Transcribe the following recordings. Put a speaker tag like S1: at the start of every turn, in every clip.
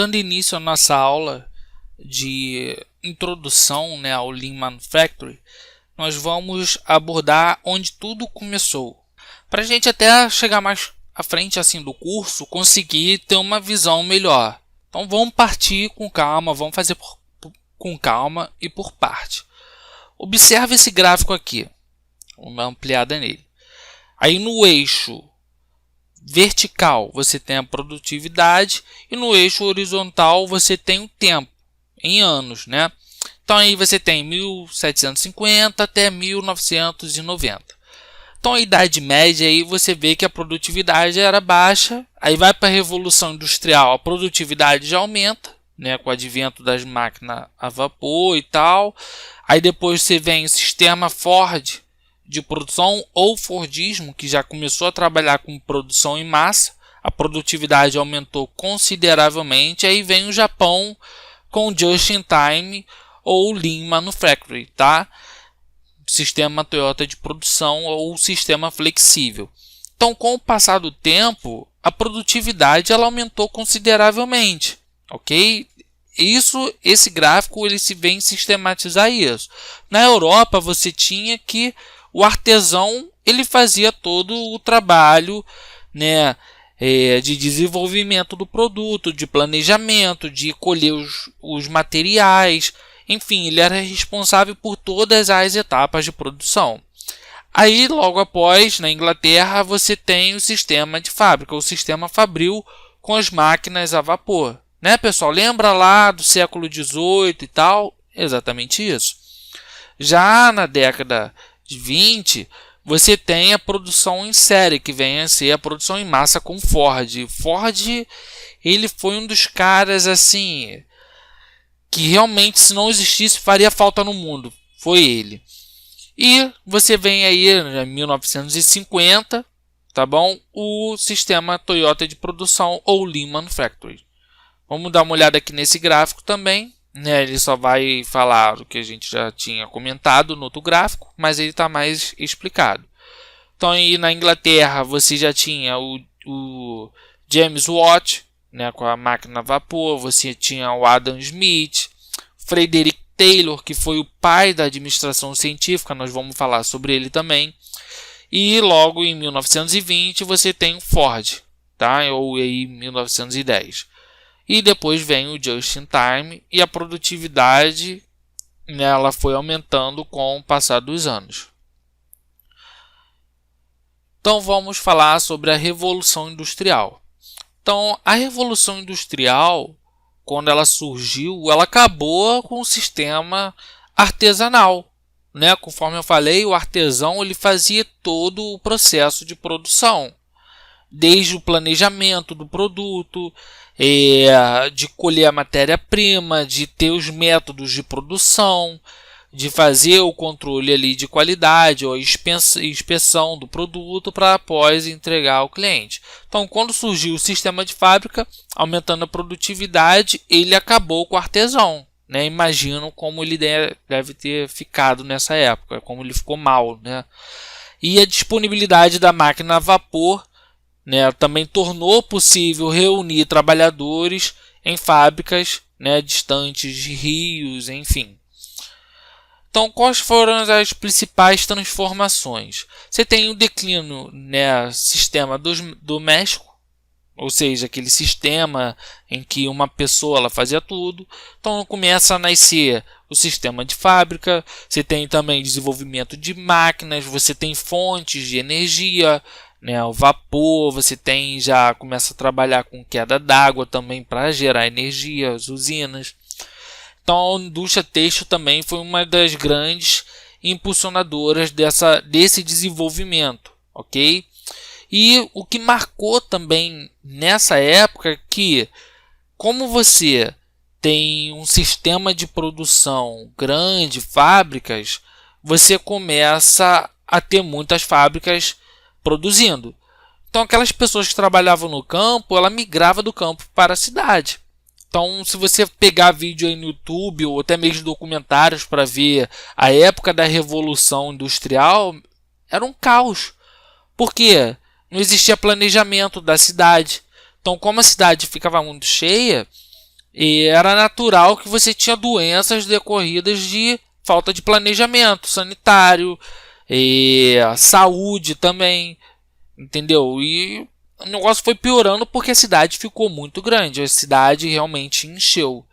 S1: Dando início à nossa aula de introdução, ao Lean Manufacturing, nós vamos abordar onde tudo começou. Para a gente até chegar mais à frente assim do curso, conseguir ter uma visão melhor. Então vamos partir com calma, vamos fazer com calma e por parte. Observe esse gráfico aqui, vamos dar uma ampliada nele. Aí no eixo vertical você tem a produtividade e no eixo horizontal você tem o tempo em anos, Então aí você tem 1750 até 1990. Então a idade média aí você vê que a produtividade era baixa, aí vai para a Revolução Industrial, a produtividade já aumenta, com o advento das máquinas a vapor e tal. Aí depois você vem o sistema Ford de produção ou Fordismo, que já começou a trabalhar com produção em massa, a produtividade aumentou consideravelmente. Aí vem o Japão com Just in Time ou Lean Manufacturing, sistema Toyota de produção ou sistema flexível. Então, com o passar do tempo, a produtividade ela aumentou consideravelmente, ok? Esse gráfico ele se vem sistematizar isso. Na Europa você tinha que o artesão ele fazia todo o trabalho, de desenvolvimento do produto, de planejamento, de colher os materiais, enfim, ele era responsável por todas as etapas de produção. Aí, logo após, na Inglaterra, você tem o sistema de fábrica, o sistema fabril com as máquinas a vapor. Pessoal? Lembra lá do século XVIII e tal? Exatamente isso. Já na década de 20, você tem a produção em série, que vem a ser a produção em massa com Ford. Ford, ele foi um dos caras assim que realmente, se não existisse, faria falta no mundo. Foi ele. E você vem aí em 1950, o sistema Toyota de produção ou Lean Manufacturing. Vamos dar uma olhada aqui nesse gráfico também. Ele só vai falar o que a gente já tinha comentado no outro gráfico, mas ele está mais explicado. Então, aí na Inglaterra, você já tinha o James Watt, com a máquina a vapor. Você tinha o Adam Smith, Frederick Taylor, que foi o pai da administração científica. Nós vamos falar sobre ele também. E logo em 1920, você tem o Ford, ou em 1910. E depois vem o Just in Time e a produtividade ela foi aumentando com o passar dos anos. Então vamos falar sobre a Revolução Industrial. Então a Revolução Industrial, quando ela surgiu, ela acabou com o sistema artesanal. Conforme eu falei, o artesão ele fazia todo o processo de produção. Desde o planejamento do produto, de colher a matéria-prima, de ter os métodos de produção, de fazer o controle ali de qualidade ou a inspeção do produto para após entregar ao cliente. Então, quando surgiu o sistema de fábrica, aumentando a produtividade, ele acabou com o artesão. Imagino como ele deve ter ficado nessa época, como ele ficou mal. E a disponibilidade da máquina a vapor também tornou possível reunir trabalhadores em fábricas distantes de rios, enfim. Então, quais foram as principais transformações? Você tem o declínio sistema doméstico, ou seja, aquele sistema em que uma pessoa ela fazia tudo. Então, começa a nascer o sistema de fábrica. Você tem também desenvolvimento de máquinas, você tem fontes de energia, o vapor, você já começa a trabalhar com queda d'água também para gerar energia, as usinas. Então a indústria têxtil também foi uma das grandes impulsionadoras desse desenvolvimento, ok? E o que marcou também nessa época é que, como você tem um sistema de produção grande, fábricas, você começa a ter muitas fábricas produzindo. Então aquelas pessoas que trabalhavam no campo, ela migrava do campo para a cidade. Então, se você pegar vídeo aí no YouTube ou até mesmo documentários para ver a época da Revolução Industrial, era um caos. Por quê? Não existia planejamento da cidade. Então, como a cidade ficava muito cheia, E era natural que você tinha doenças decorridas de falta de planejamento sanitário, e saúde também, entendeu? E o negócio foi piorando porque a cidade ficou muito grande, a cidade realmente encheu.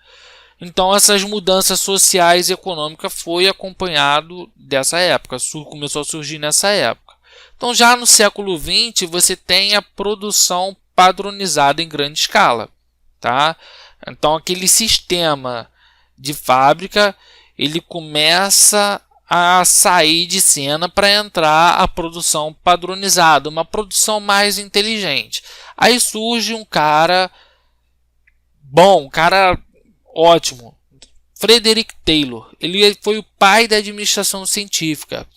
S1: Então essas mudanças sociais e econômicas foi acompanhado dessa época, começou a surgir nessa época. Então já no século XX você tem a produção padronizada em grande escala, tá? Então aquele sistema de fábrica ele começa a sair de cena para entrar a produção padronizada, uma produção mais inteligente. Aí surge um cara bom, um cara ótimo, Frederick Taylor. Ele foi o pai da administração científica.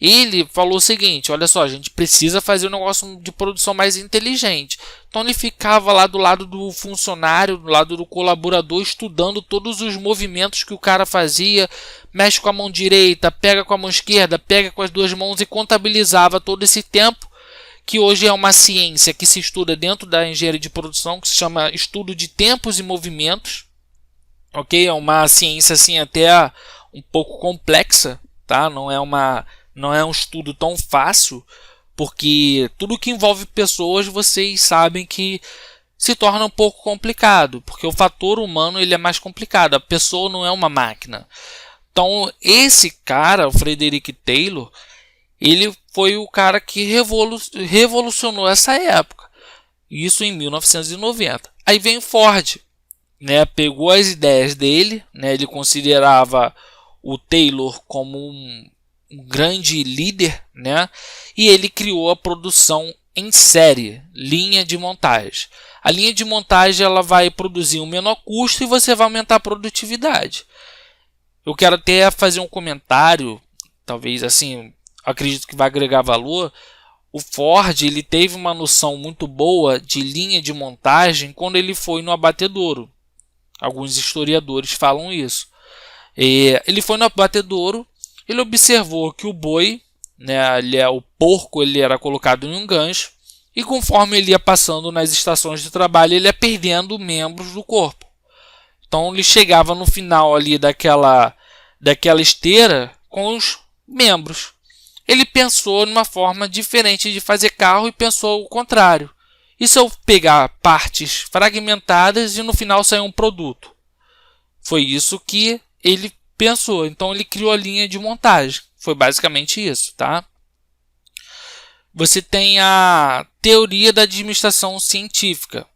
S1: Ele falou o seguinte: olha só, a gente precisa fazer um negócio de produção mais inteligente. Então ele ficava lá do lado do funcionário, do lado do colaborador, estudando todos os movimentos que o cara fazia. Mexe com a mão direita, pega com a mão esquerda, pega com as duas mãos e contabilizava todo esse tempo, que hoje é uma ciência que se estuda dentro da engenharia de produção, que se chama estudo de tempos e movimentos. Ok? É uma ciência assim até um pouco complexa, tá? Não é um estudo tão fácil, porque tudo que envolve pessoas, vocês sabem que se torna um pouco complicado, porque o fator humano ele é mais complicado, a pessoa não é uma máquina. Então esse cara, o Frederick Taylor, ele foi o cara que revolucionou essa época, isso em 1990. Aí vem o Ford, né, pegou as ideias dele, né, ele considerava o Taylor como um grande líder, né? E ele criou a produção em série, linha de montagem. A linha de montagem ela vai produzir um menor custo e você vai aumentar a produtividade. Eu quero até fazer um comentário, talvez assim, acredito que vai agregar valor. O Ford ele teve uma noção muito boa de linha de montagem quando ele foi no abatedouro. Alguns historiadores falam isso. Ele foi no abatedouro. Ele observou que o boi, né, o porco, ele era colocado em um gancho e conforme ele ia passando nas estações de trabalho, ele ia perdendo membros do corpo. Então ele chegava no final ali daquela esteira com os membros. Ele pensou numa forma diferente de fazer carro e pensou o contrário. E se eu pegar partes fragmentadas e no final sair um produto? Foi isso que ele pensou, então ele criou a linha de montagem. Foi basicamente isso, tá? Você tem a teoria da administração científica.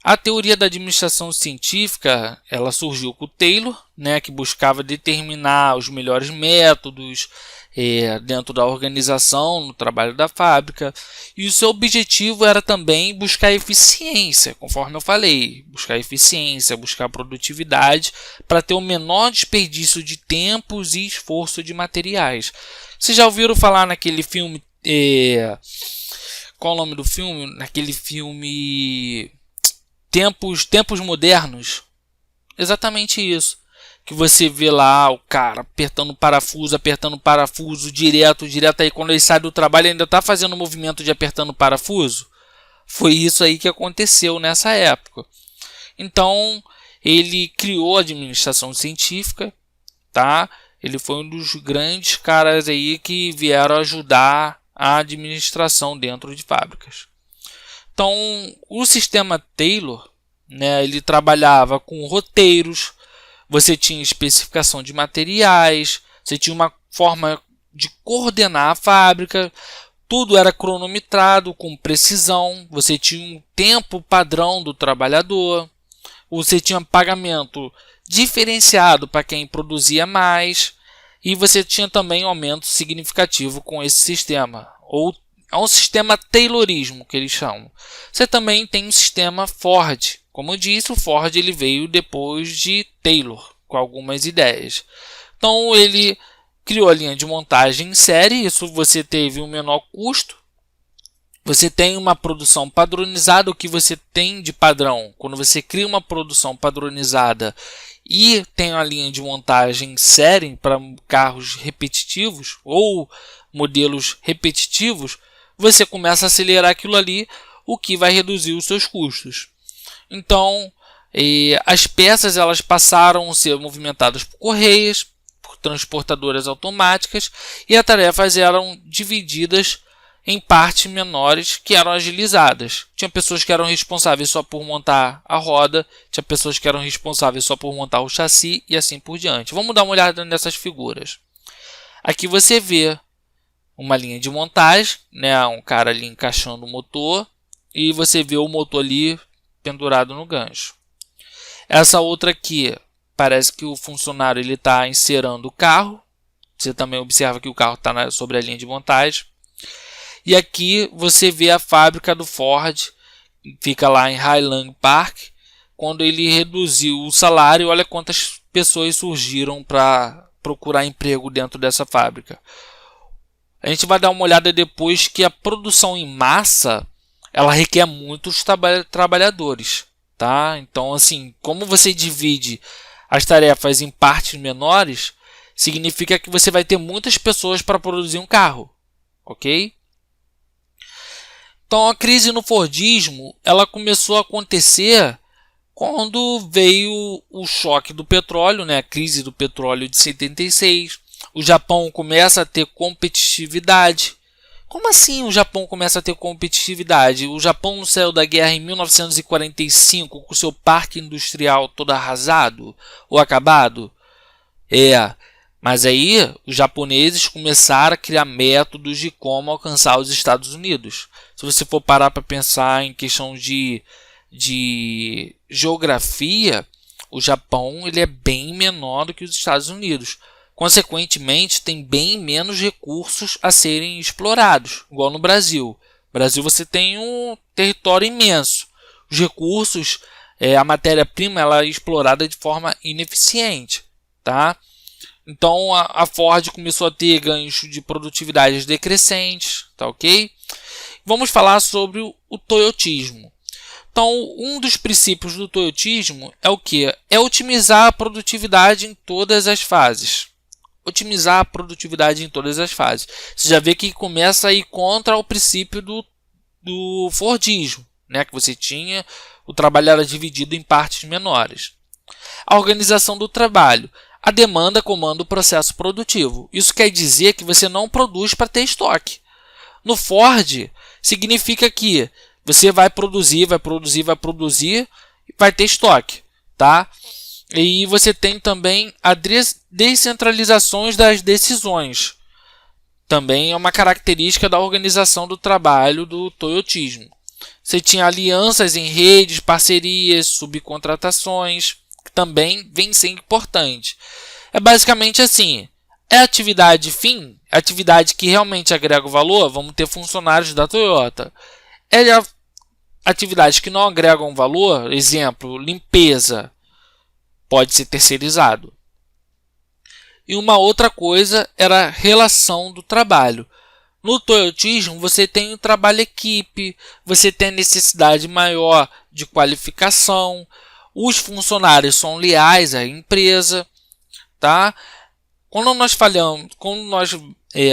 S1: A teoria da administração científica, ela surgiu com o Taylor, né, que buscava determinar os melhores métodos dentro da organização, no trabalho da fábrica. E o seu objetivo era também buscar eficiência, conforme eu falei, buscar eficiência, buscar produtividade, para ter o menor desperdício de tempos e esforço de materiais. Vocês já ouviram falar naquele filme, qual é o nome do filme? Naquele filme Tempos Modernos? Exatamente isso. Que você vê lá o cara apertando parafuso direto, aí quando ele sai do trabalho ele ainda está fazendo o movimento de apertando parafuso. Foi isso aí que aconteceu nessa época. Então ele criou a administração científica, tá? Ele foi um dos grandes caras aí que vieram ajudar a administração dentro de fábricas. Então o sistema Taylor, né, ele trabalhava com roteiros. Você tinha especificação de materiais, você tinha uma forma de coordenar a fábrica, tudo era cronometrado com precisão, você tinha um tempo padrão do trabalhador, você tinha pagamento diferenciado para quem produzia mais, e você tinha também um aumento significativo com esse sistema, ou é um sistema Taylorismo que eles chamam. Você também tem um sistema Ford. Como eu disse, o Ford ele veio depois de Taylor, com algumas ideias. Então ele criou a linha de montagem em série, isso você teve um menor custo. Você tem uma produção padronizada, o que você tem de padrão. Quando você cria uma produção padronizada e tem a linha de montagem em série para carros repetitivos ou modelos repetitivos, você começa a acelerar aquilo ali, o que vai reduzir os seus custos. Então, E as peças elas passaram a ser movimentadas por correias, por transportadoras automáticas, e as tarefas eram divididas em partes menores que eram agilizadas. Tinha pessoas que eram responsáveis só por montar a roda, tinha pessoas que eram responsáveis só por montar o chassi e assim por diante. Vamos dar uma olhada nessas figuras. Aqui você vê uma linha de montagem, né, um cara ali encaixando o motor, e você vê o motor ali pendurado no gancho. Essa outra aqui, parece que o funcionário está encerando o carro. Você também observa que o carro está sobre a linha de montagem. E aqui você vê a fábrica do Ford, fica lá em Highland Park. Quando ele reduziu o salário, olha quantas pessoas surgiram para procurar emprego dentro dessa fábrica. A gente vai dar uma olhada depois que a produção em massa ela requer muitos trabalhadores, tá? Então, assim, como você divide as tarefas em partes menores, significa que você vai ter muitas pessoas para produzir um carro, ok? Então, a crise no Fordismo ela começou a acontecer quando veio o choque do petróleo, né? A crise do petróleo de 76. O Japão começa a ter competitividade. Como assim o Japão começa a ter competitividade? O Japão não saiu da guerra em 1945 com seu parque industrial todo arrasado ou acabado? Mas aí os japoneses começaram a criar métodos de como alcançar os Estados Unidos. Se você for parar para pensar em questão de geografia, o Japão ele é bem menor do que os Estados Unidos. Consequentemente, tem bem menos recursos a serem explorados, igual no Brasil. No Brasil você tem um território imenso. Os recursos, a matéria-prima ela é explorada de forma ineficiente, tá? Então a Ford começou a ter ganhos de produtividade decrescentes, tá ok? Vamos falar sobre o toyotismo. Então, um dos princípios do toyotismo é o que? É otimizar a produtividade em todas as fases. Otimizar a produtividade em todas as fases. Você já vê que começa a ir contra o princípio do Fordismo, né? Que você tinha, o trabalho era dividido em partes menores. A organização do trabalho. A demanda comanda o processo produtivo. Isso quer dizer que você não produz para ter estoque. No Ford, significa que você vai produzir, vai ter estoque, tá? E você tem também a descentralização das decisões. Também é uma característica da organização do trabalho do toyotismo. Você tinha alianças em redes, parcerias, subcontratações, que também vem ser importante. É basicamente assim, é atividade fim, atividade que realmente agrega valor, vamos ter funcionários da Toyota. Atividades que não agregam valor, exemplo, limpeza, pode ser terceirizado. E uma outra coisa era a relação do trabalho. No toyotismo, você tem o trabalho equipe, você tem a necessidade maior de qualificação, os funcionários são leais à empresa, tá? Quando nós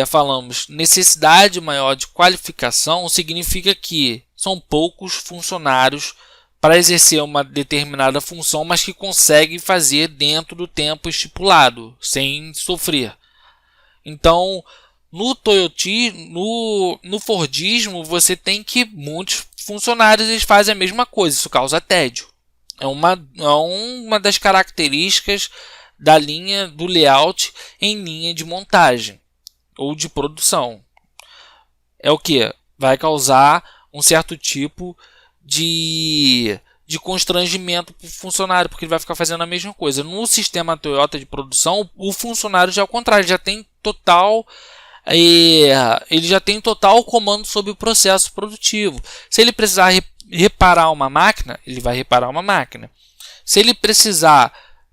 S1: falamos necessidade maior de qualificação, significa que são poucos funcionários para exercer uma determinada função, mas que conseguem fazer dentro do tempo estipulado, sem sofrer. Então, no Fordismo, você tem que muitos funcionários eles fazem a mesma coisa, isso causa tédio. É uma das características da linha do layout em linha de montagem ou de produção. É o que? Vai causar um certo tipo de constrangimento para o funcionário, porque ele vai ficar fazendo a mesma coisa. No sistema Toyota de produção, o funcionário já é o contrário, ele já tem total comando sobre o processo produtivo. Se ele precisar reparar uma máquina, ele vai reparar uma máquina. Se ele precisar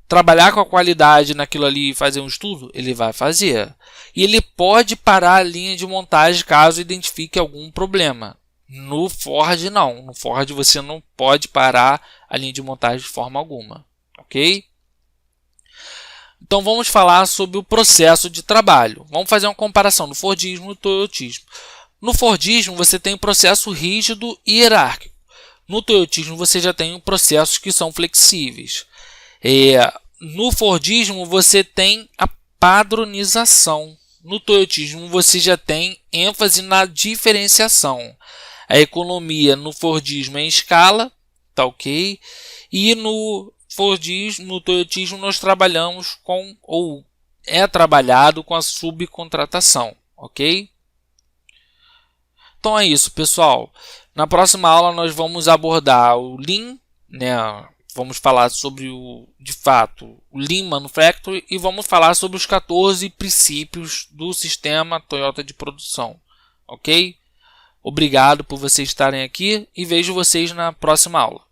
S1: trabalhar com a qualidade naquilo ali e fazer um estudo, ele vai fazer. E ele pode parar a linha de montagem caso identifique algum problema. No Ford não. No Ford você não pode parar a linha de montagem de forma alguma. Ok? Então vamos falar sobre o processo de trabalho. Vamos fazer uma comparação do Fordismo e do Toyotismo. No Fordismo você tem um processo rígido e hierárquico. No Toyotismo você já tem processos que são flexíveis. No Fordismo você tem a padronização. No Toyotismo você já tem ênfase na diferenciação. A economia no Fordismo é em escala, tá ok? E no Toyotismo nós trabalhamos com, ou é trabalhado com a subcontratação, ok? Então é isso, pessoal. Na próxima aula nós vamos abordar o Lean, né? Vamos falar sobre de fato, o Lean Manufacturing e vamos falar sobre os 14 princípios do sistema Toyota de produção, ok? Obrigado por vocês estarem aqui e vejo vocês na próxima aula.